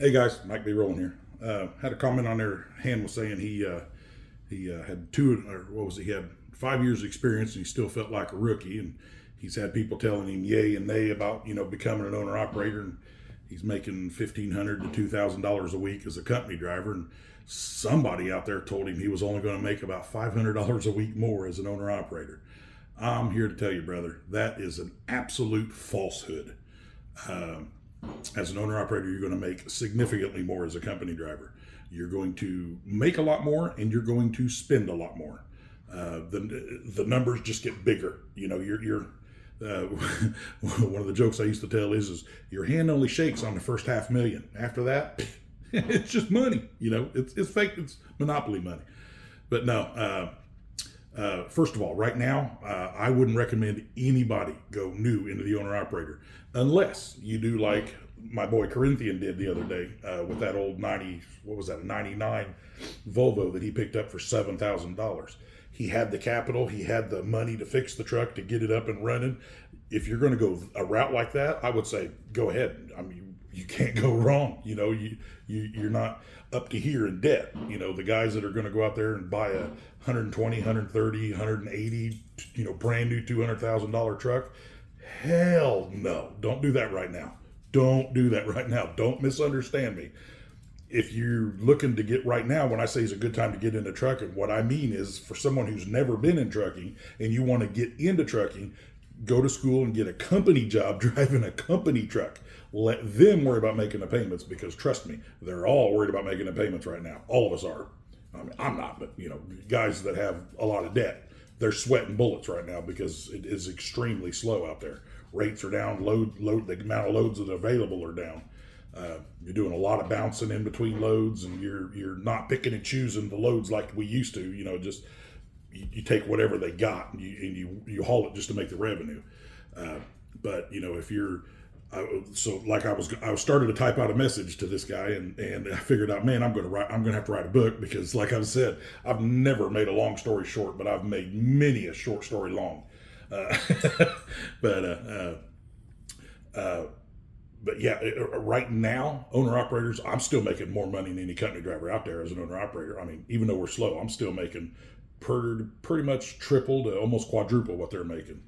Hey guys, Mike B. Rolling here. Had a comment on there. Han was saying he had two, or what was it? He had 5 years experience and he still felt like a rookie. And he's had people telling him yay and nay about becoming an owner operator. And he's making $1,500 to $2,000 a week as a company driver. And somebody out there told him he was only going to make about $500 a week more as an owner operator. I'm here to tell you, brother, that is an absolute falsehood. Um, as an owner operator, you're going to make significantly more as a company driver. You're going to make a lot more, and you're going to spend a lot more. The numbers just get bigger. You're uh, one of the jokes I used to tell is your hand only shakes on the first 500,000. After that, it's just money. It's fake. It's monopoly money. But no. First of all, right now, I wouldn't recommend anybody go new into the owner operator unless you do like my boy Corinthian did the other day with that old 90, what was that, a 99 Volvo that he picked up for $7,000. He had the capital, he had the money to fix the truck, to get it up and running. If you're going to go a route like that, I would say go ahead. I mean, you can't go wrong. You're not up to here in debt. The guys that are going to go out there and buy a 120, 130, 180, brand new $200,000 truck. Hell no. Don't do that right now. Don't do that right now. Don't misunderstand me. If you're looking to get right now, when I say it's a good time to get into trucking, what I mean is for someone who's never been in trucking and you want to get into trucking, go to school and get a company job driving a company truck. Let them worry about making the payments, because trust me, they're all worried about making the payments right now. All of us are. I mean, I'm not, but guys that have a lot of debt, they're sweating bullets right now because it is extremely slow out there. Rates are down, the amount of loads that are available are down. You're doing a lot of bouncing in between loads, and you're not picking and choosing the loads like we used to. Just you take whatever they got and you haul it just to make the revenue. But if you're so like I was started to type out a message to this guy, and I figured out, man, I'm gonna have to write a book, because like I've said, I've never made a long story short, but I've made many a short story long. Uh, but but yeah, right now, owner operators, I'm still making more money than any company driver out there as an owner operator. I mean, even though we're slow, I'm still making pretty much triple to almost quadruple what they're making.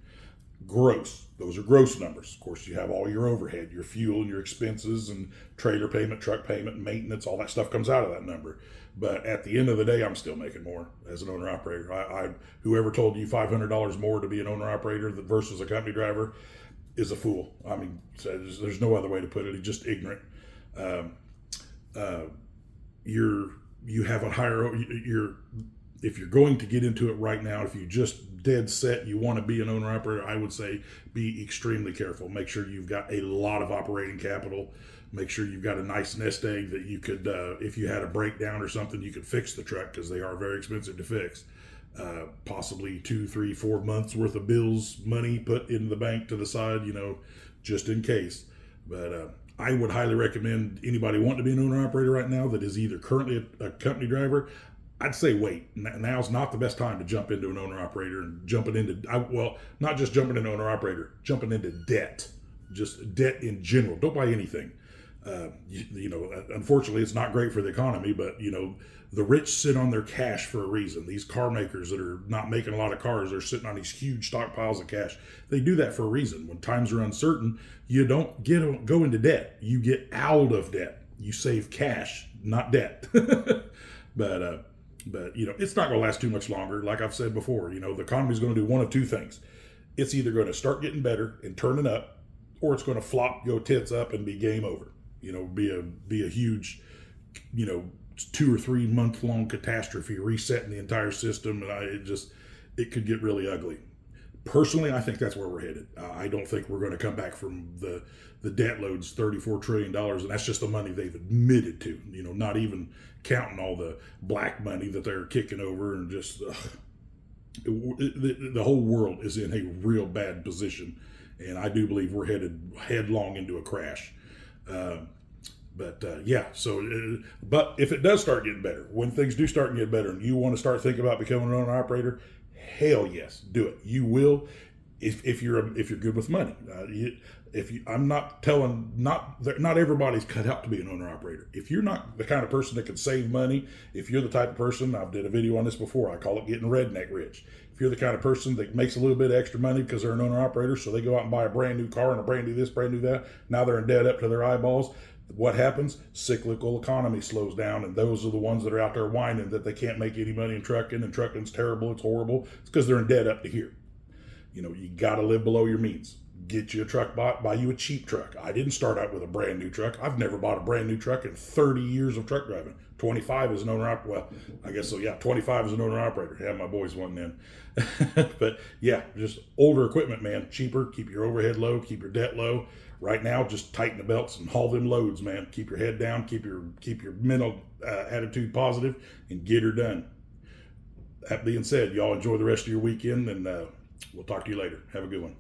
Gross. Those are gross numbers. Of course, you have all your overhead, your fuel and your expenses and trailer payment, truck payment, maintenance, all that stuff comes out of that number. But at the end of the day, I'm still making more as an owner operator. Whoever told you $500 more to be an owner operator versus a company driver is a fool. I mean, there's no other way to put it. He's just ignorant. Um, uh, you have a higher. If you're going to get into it right now, if you just dead set you want to be an owner operator, I would say be extremely careful. Make sure you've got a lot of operating capital. Make sure you've got a nice nest egg that you could, if you had a breakdown or something, you could fix the truck, because they are very expensive to fix. Possibly 2, 3, 4 months worth of bills, money put in the bank to the side, just in case. But I would highly recommend anybody wanting to be an owner operator right now that is either currently a company driver. I'd say wait. Now's not the best time to jump into an owner operator and jumping into, well, not just jumping into owner operator, jumping into debt, just debt in general. Don't buy anything. Unfortunately, it's not great for the economy, but the rich sit on their cash for a reason. These car makers that are not making a lot of cars are sitting on these huge stockpiles of cash. They do that for a reason. When times are uncertain, you don't go into debt. You get out of debt. You save cash, not debt. but it's not going to last too much longer. Like I've said before, the economy is going to do one of two things. It's either going to start getting better and turning up, or it's going to flop, go tits up, and be game over. Be a huge, 2 or 3 month long catastrophe, resetting the entire system, and it could get really ugly. Personally, I think that's where we're headed. I don't think we're going to come back from the debt loads, $34 trillion, and that's just the money they've admitted to. Not even counting all the black money that they're kicking over, and just the whole world is in a real bad position, and I do believe we're headed headlong into a crash. But if it does start getting better, when things do start getting better, and you want to start thinking about becoming an owner operator, hell yes, do it. You will, if you're good with money. I'm not telling, not everybody's cut out to be an owner operator. If you're not the kind of person that can save money, if you're the type of person, I've did a video on this before, I call it getting redneck rich. If you're the kind of person that makes a little bit of extra money because they're an owner operator, so they go out and buy a brand new car and a brand new this, brand new that, now they're in debt up to their eyeballs. What happens? Cyclical economy slows down, and those are the ones that are out there whining that they can't make any money in trucking, and trucking's terrible, it's horrible. It's because they're in debt up to here. You got to live below your means. Get you a truck, buy you a cheap truck. I didn't start out with a brand new truck. I've never bought a brand new truck in 30 years of truck driving. 25 as an owner operator. Well, I guess so. Yeah, 25 as an owner operator. Yeah, my boys won then. But yeah, just older equipment, man. Cheaper. Keep your overhead low. Keep your debt low. Right now, just tighten the belts and haul them loads, man. Keep your head down. Keep your mental attitude positive, and get her done. That being said, y'all enjoy the rest of your weekend, and we'll talk to you later. Have a good one.